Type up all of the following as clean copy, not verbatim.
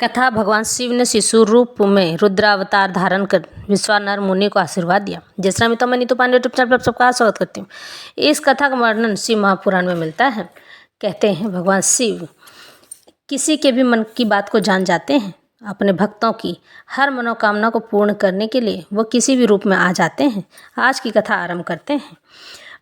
कथा। भगवान शिव ने शिशु रूप में रुद्रावतार धारण कर विश्वानर मुनि को आशीर्वाद दिया। जय श्री राम। तो मैं नीतू पांडे यूट्यूब चैनल पर सबका स्वागत करती हूँ। इस कथा का वर्णन शिव महापुराण में मिलता है। कहते हैं भगवान शिव किसी के भी मन की बात को जान जाते हैं। अपने भक्तों की हर मनोकामना को पूर्ण करने के लिए वो किसी भी रूप में आ जाते हैं। आज की कथा आरंभ करते हैं।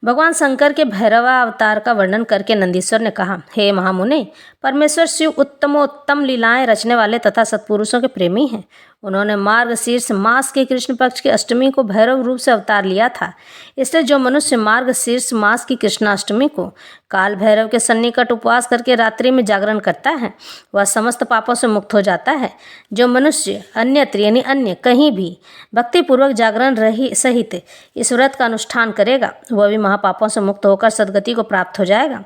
भगवान शंकर के भैरवा अवतार का वर्णन करके नंदीश्वर ने कहा, हे महामुने, परमेश्वर शिव उत्तमोत्तम लीलाएं रचने वाले तथा सत्पुरुषों के प्रेमी हैं। उन्होंने मार्गशीर्ष मास के कृष्ण पक्ष की अष्टमी को भैरव रूप से अवतार लिया था। इसलिए जो मनुष्य मार्गशीर्ष मास की कृष्णाष्टमी को काल भैरव के सन्निकट उपवास करके रात्रि में जागरण करता है वह समस्त पापों से मुक्त हो जाता है। जो मनुष्य अन्यत्र यानी अन्य कहीं भी भक्तिपूर्वक जागरण रही सहित इस व्रत का अनुष्ठान करेगा वह भी महापापों से मुक्त होकर सद्गति को प्राप्त हो जाएगा।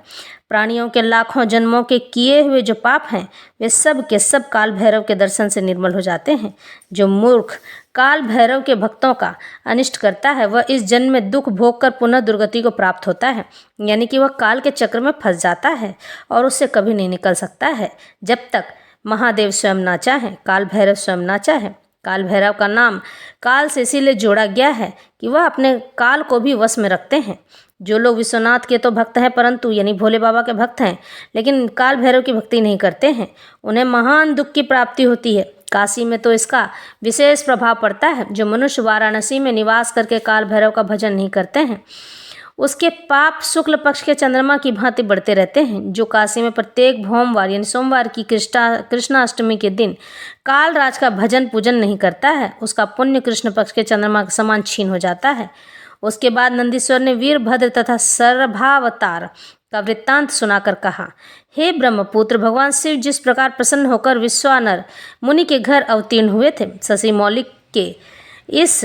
प्राणियों के लाखों जन्मों के किए हुए जो पाप हैं वे सब के सब काल भैरव के दर्शन से निर्मल हो जाते हैं। जो मूर्ख काल भैरव के भक्तों का अनिष्ट करता है वह इस जन्म में दुख भोग कर पुनः दुर्गति को प्राप्त होता है, यानी कि वह काल के चक्र में फंस जाता है और उससे कभी नहीं निकल सकता है जब तक महादेव स्वयं ना चाहे, काल भैरव स्वयं ना चाहे। काल भैरव का नाम काल से इसीलिए जोड़ा गया है कि वह अपने काल को भी वश में रखते हैं। जो लोग विश्वनाथ के तो भक्त हैं परंतु यानी भोले बाबा के भक्त हैं लेकिन काल भैरव की भक्ति नहीं करते हैं उन्हें महान दुख की प्राप्ति होती है। काशी में तो इसका विशेष प्रभाव पड़ता है। जो मनुष्य वाराणसी में निवास करके काल भैरव का भजन नहीं करते हैं उसके पाप शुक्ल पक्ष के चंद्रमा की भांति बढ़ते रहते हैं। जो काशी में प्रत्येक भोमवार यानी सोमवार की कृष्णाष्टमी के दिन कालराज का भजन पूजन नहीं करता है उसका पुण्य कृष्ण पक्ष के चंद्रमा के समान क्षीण हो जाता है। उसके बाद नंदीश्वर ने वीरभद्र तथा सर्भावतार का वृत्तांत सुनाकर कहा, हे ब्रह्मपुत्र, भगवान शिव जिस प्रकार प्रसन्न होकर विश्वानर मुनि के घर अवतीर्ण हुए थे, शशि मौलिक के इस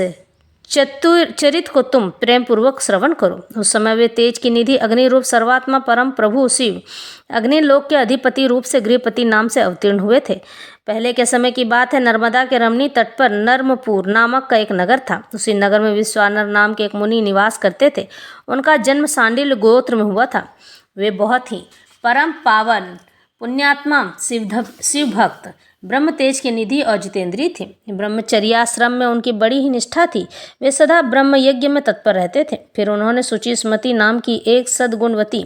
चरित को तुम प्रेम पूर्वक श्रवण करो। उस समय वे तेज की निधि अग्नि रूप सर्वात्मा परम प्रभु शिव अग्निलोक के अधिपति रूप से गृहपति नाम से अवतीर्ण हुए थे। पहले के समय की बात है। नर्मदा के रमणीय तट पर नर्मपुर नामक का एक नगर था। उसी नगर में विश्वानर नाम के एक मुनि निवास करते थे। उनका जन्म सांडिल्य गोत्र में हुआ था। वे बहुत ही परम पावन पुण्यात्मा शिव भक्त ब्रह्म तेज की निधि और जितेंद्रीय थे। ब्रह्मचर्याश्रम में उनकी बड़ी ही निष्ठा थी। वे सदा ब्रह्म यज्ञ में तत्पर रहते थे। फिर उन्होंने सुचिस्मति नाम की एक सद्गुणवती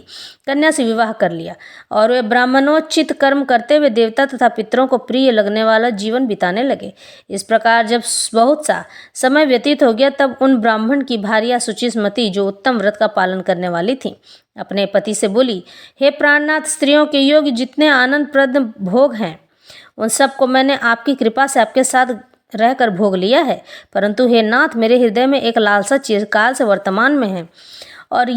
कन्या से विवाह कर लिया और वे ब्राह्मणोचित कर्म करते हुए देवता तथा पितरों को प्रिय लगने वाला जीवन बिताने लगे। इस प्रकार जब बहुत सा समय व्यतीत हो गया तब उन ब्राह्मण की भार्या सुचिस्मति, जो उत्तम व्रत का पालन करने वाली थी, अपने पति से बोली, हे प्राणनाथ, स्त्रियों के योग्य जितने आनंदप्रद भोग हैं उन सब को मैंने आपकी कृपा से आपके साथ रहकर भोग लिया है, परंतु हे नाथ, मेरे हृदय में एक लालसा चिरकाल से वर्तमान में है और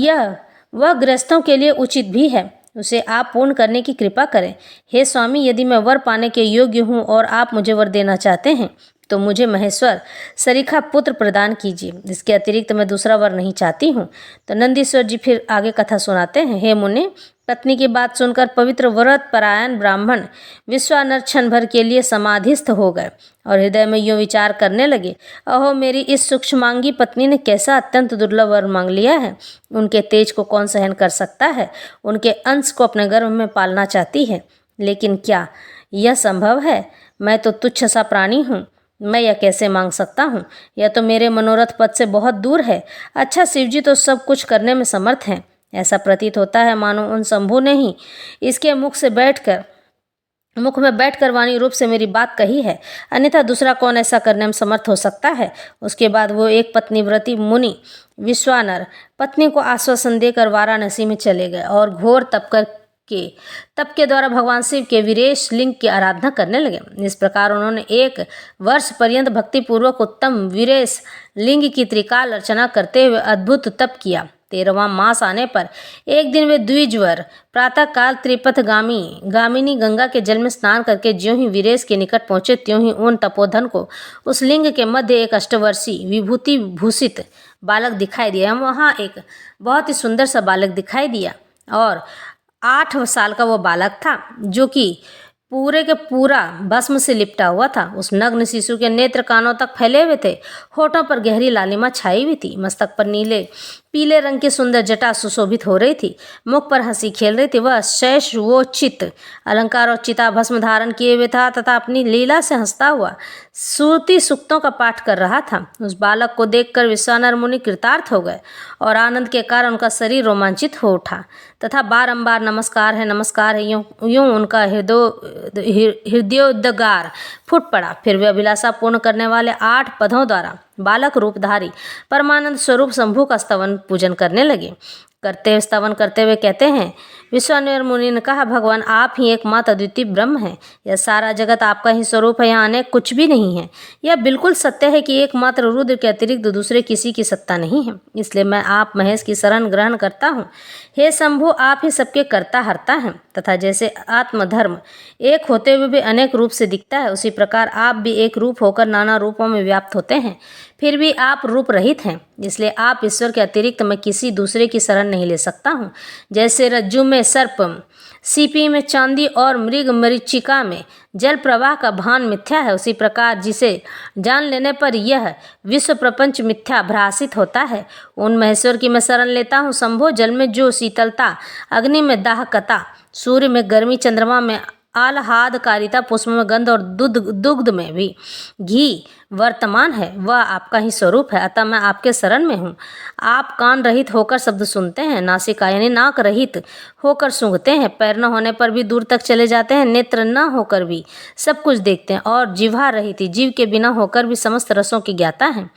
वह गृहस्थों के लिए उचित भी है। उसे आप पूर्ण करने की कृपा करें। हे स्वामी, यदि मैं वर पाने के योग्य हूँ और आप मुझे वर देना चाहते हैं तो मुझे महेश्वर सरीखा पुत्र प्रदान कीजिए। इसके अतिरिक्त मैं दूसरा वर नहीं चाहती हूँ। तो नंदीश्वर जी फिर आगे कथा सुनाते हैं। हे मुनि, पत्नी की बात सुनकर पवित्र व्रत परायण ब्राह्मण विश्वानर क्षण भर के लिए समाधिस्थ हो गए और हृदय में यूँ विचार करने लगे, अहो, मेरी इस सूक्ष्मांगी पत्नी ने कैसा अत्यंत दुर्लभ वर मांग लिया है। उनके तेज को कौन सहन कर सकता है। उनके अंश को अपने गर्भ में पालना चाहती है, लेकिन क्या यह संभव है। मैं तो तुच्छ सा प्राणी हूँ, मैं यह कैसे मांग सकता हूँ। यह तो मेरे मनोरथ पद से बहुत दूर है। अच्छा, शिवजी तो सब कुछ करने में समर्थ हैं। ऐसा प्रतीत होता है मानो उन शंभु ने ही इसके मुख में बैठकर वाणी रूप से मेरी बात कही है, अन्यथा दूसरा कौन ऐसा करने में समर्थ हो सकता है। उसके बाद वो एक पत्नीव्रती मुनि विश्वानर पत्नी को आश्वासन देकर वाराणसी में चले गए और घोर तप के द्वारा भगवान शिव के वीरेश लिंग की आराधना करने लगे। इस प्रकार उन्होंने 1 वर्ष पर्यंत भक्तिपूर्वक उत्तम वीरेश लिंग की त्रिकाल अर्चना करते हुए अद्भुत तप किया। 13वां मास आने पर एक दिन वे द्विजवर प्रातःकाल गामिनी गंगा के जल में स्नान करके ज्यों ही वीरेश के निकट पहुंचे त्यों ही उन तपोधन को उस लिंग के मध्य एक अष्टवर्षीय विभूति भूषित बालक दिखाई दिया। वहाँ एक बहुत ही सुंदर सा बालक दिखाई दिया और 8 साल का वो बालक था जो कि पूरे के पूरा भस्म से लिपटा हुआ था। उस नग्न शिशु के नेत्र कानों तक फैले हुए थे, होठों पर गहरी लालिमा छाई हुई थी, मस्तक पर नीले पीले रंग की सुंदर जटा सुशोभित हो रही थी, मुख पर हंसी खेल रही थी। वह शेष वो चित अलंकार और चिता भस्म धारण किए हुए था तथा अपनी लीला से हंसता हुआ सूती सूक्तों का पाठ कर रहा था। उस बालक को देखकर विश्वानर मुनि कृतार्थ हो गए और आनंद के कारण उनका शरीर रोमांचित हो उठा तथा बारंबार नमस्कार है यूं उनका हृदयोद्गार फूट पड़ा। फिर वे अभिलाषा पूर्ण करने वाले 8 पदों द्वारा बालक रूपधारी परमानंद स्वरूप शंभु का स्तवन पूजन करने लगे। स्तवन करते हुए कहते हैं, विश्वामित्र मुनि ने कहा, भगवान आप ही एकमात्र अद्वितीय ब्रह्म हैं। यह सारा जगत आपका ही स्वरूप है, यहाँ अनेक कुछ भी नहीं है। यह बिल्कुल सत्य है कि एकमात्र रुद्र के अतिरिक्त दूसरे किसी की सत्ता नहीं है। इसलिए मैं आप महेश की शरण ग्रहण करता हूँ। हे शंभु, आप ही सबके कर्ता हरता हैं तथा जैसे आत्मधर्म एक होते हुए भी अनेक रूप से दिखता है, उसी प्रकार आप भी एक रूप होकर नाना रूपों में व्याप्त होते हैं, फिर भी आप रूप रहित हैं। इसलिए आप ईश्वर के अतिरिक्त मैं किसी दूसरे की शरण नहीं ले सकता हूँ। जैसे रज्जु में सर्प, सीपी में चांदी और मृग मरीचिका में जल प्रवाह का भान मिथ्या है, उसी प्रकार जिसे जान लेने पर यह विश्व प्रपंच मिथ्या भ्रासित होता है, उन महेश्वर की मैं शरण लेता हूँ। शंभो, जल में जो शीतलता, अग्नि में दाहकता, सूर्य में गर्मी, चंद्रमा में आह्लादकारिता, पुष्प में गंध और दुग्ध में भी घी वर्तमान है, वह आपका ही स्वरूप है। अतः मैं आपके शरण में हूँ। आप कान रहित होकर शब्द सुनते हैं, नासिका यानी नाक रहित होकर सूंघते हैं, पैर न होने पर भी दूर तक चले जाते हैं, नेत्र न होकर भी सब कुछ देखते हैं और जिह्वा रहित जीव के बिना होकर भी समस्त रसों की ज्ञाता है।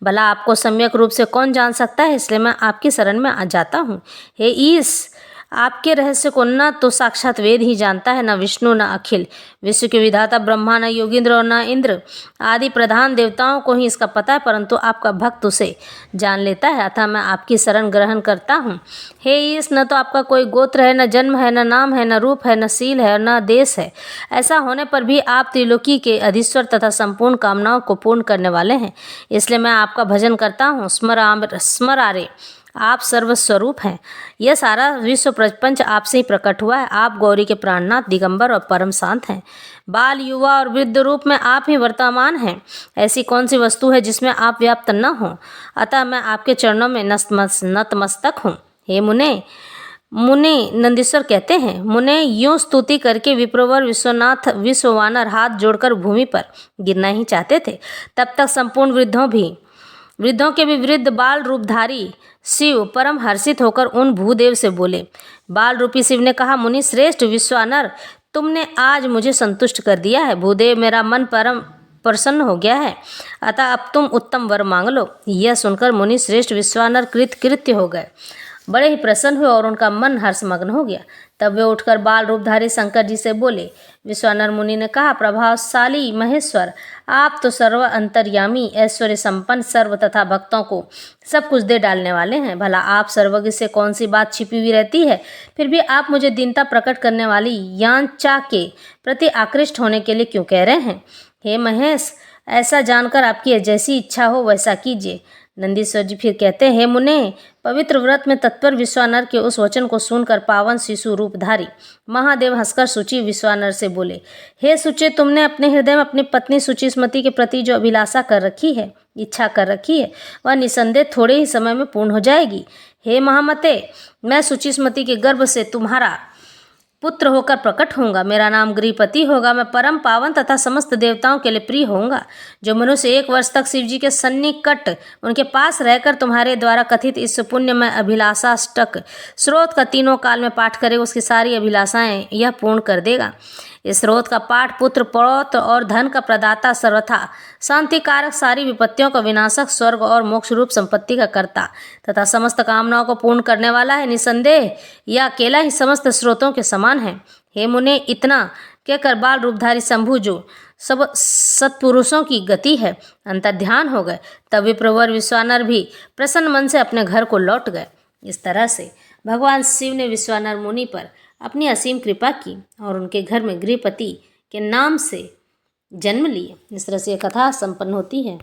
भला आपको सम्यक रूप से कौन जान सकता है, इसलिए मैं आपकी शरण में आ जाता हूँ। हे ईश, आपके रहस्य को न तो साक्षात वेद ही जानता है, न विष्णु, न अखिल विश्व के विधाता ब्रह्मा, न योगींद्र और न इंद्र आदि प्रधान देवताओं को ही इसका पता है, परंतु आपका भक्त उसे जान लेता है। अतः मैं आपकी शरण ग्रहण करता हूँ। हे ईश, न तो आपका कोई गोत्र है, न जन्म है, न नाम है, न रूप है, न शील है, न देश है। ऐसा होने पर भी आप त्रिलोकी के अधीश्वर तथा संपूर्ण कामनाओं को पूर्ण करने वाले हैं। इसलिए मैं आपका भजन करता हूँ। स्मरारे, आप सर्वस्वरूप हैं। यह सारा विश्व प्रपंच आपसे ही प्रकट हुआ है। आप गौरी के प्राणनाथ, दिगंबर और परम शांत हैं। बाल, युवा और वृद्ध रूप में आप ही वर्तमान हैं। ऐसी कौन सी वस्तु है जिसमें आप व्याप्त न हो। अतः मैं आपके चरणों में नतमस्तक हूँ। हे मुनि नंदीश्वर कहते हैं, मुने यूं स्तुति करके विप्रवर विश्वनाथ विश्ववानर हाथ जोड़कर भूमि पर गिरना ही चाहते थे। तब तक संपूर्ण वृद्धों के भी वृद्ध बाल रूपधारी शिव परम हर्षित होकर उन भूदेव से बोले। बाल रूपी शिव ने कहा, मुनि श्रेष्ठ विश्वानर, तुमने आज मुझे संतुष्ट कर दिया है। भूदेव, मेरा मन परम प्रसन्न हो गया है, अतः अब तुम उत्तम वर मांग लो। यह सुनकर मुनि श्रेष्ठ विश्वानर कृत्य हो गए, बड़े ही प्रसन्न हुए और उनका मन हर्षमग्न हो गया। तब वे उठकर बाल रूपधारी शंकर जी से बोले। विश्वानर मुनि ने कहा, प्रभावशाली महेश्वर, आप तो सर्व अंतर्यामी, ऐश्वर्य संपन्न, सर्व तथा भक्तों को सब कुछ दे डालने वाले हैं। भला आप सर्वज्ञ से कौन सी बात छिपी हुई रहती है, फिर भी आप मुझे दीनता प्रकट करने वाली याच्ञा के प्रति आकृष्ट होने के लिए क्यों कह रहे हैं। हे महेश, ऐसा जानकर आपकी जैसी इच्छा हो वैसा कीजिए। नंदीश्वर जी फिर कहते हैं, हे मुने, पवित्र व्रत में तत्पर विश्वानर के उस वचन को सुनकर पावन शिशु रूपधारी महादेव हंसकर सूचि विश्वानर से बोले, हे सुचे, तुमने अपने हृदय में अपनी पत्नी सुचिस्मति के प्रति जो अभिलाषा कर रखी है, इच्छा कर रखी है, वह निसंदेह थोड़े ही समय में पूर्ण हो जाएगी। हे महामते, मैं सुचिस्मति के गर्भ से तुम्हारा पुत्र होकर प्रकट होऊंगा। मेरा नाम गृहपति होगा। मैं परम पावन तथा समस्त देवताओं के लिए प्रिय होऊंगा। जो मनुष्य 1 वर्ष तक शिव जी के सन्निकट उनके पास रहकर तुम्हारे द्वारा कथित इस पुण्य में अभिलाषाष्टक स्रोत का तीनों काल में पाठ करेगा, उसकी सारी अभिलाषाएं यह पूर्ण कर देगा। इस स्रोत का पाठ पुत्र, पौत्र और धन का प्रदाता, सर्वथा शांति कारक, सारी विपत्तियों का विनाशक, स्वर्ग और मोक्ष रूप संपत्ति का कर्ता तथा समस्त कामनाओं को पूर्ण करने वाला है। निसंदेह यह अकेला ही समस्त स्रोतों के समान है। हे मुने, इतना कहकर बाल रूपधारी शंभु, जो सब सत्पुरुषों की गति है, अंतर्ध्यान हो गए। तब विप्रवर विश्वानर भी प्रसन्न मन से अपने घर को लौट गए। इस तरह से भगवान शिव ने विश्वानर मुनि पर अपनी असीम कृपा की और उनके घर में गृहपति के नाम से जन्म लिए। इस तरह से यह कथा संपन्न होती है।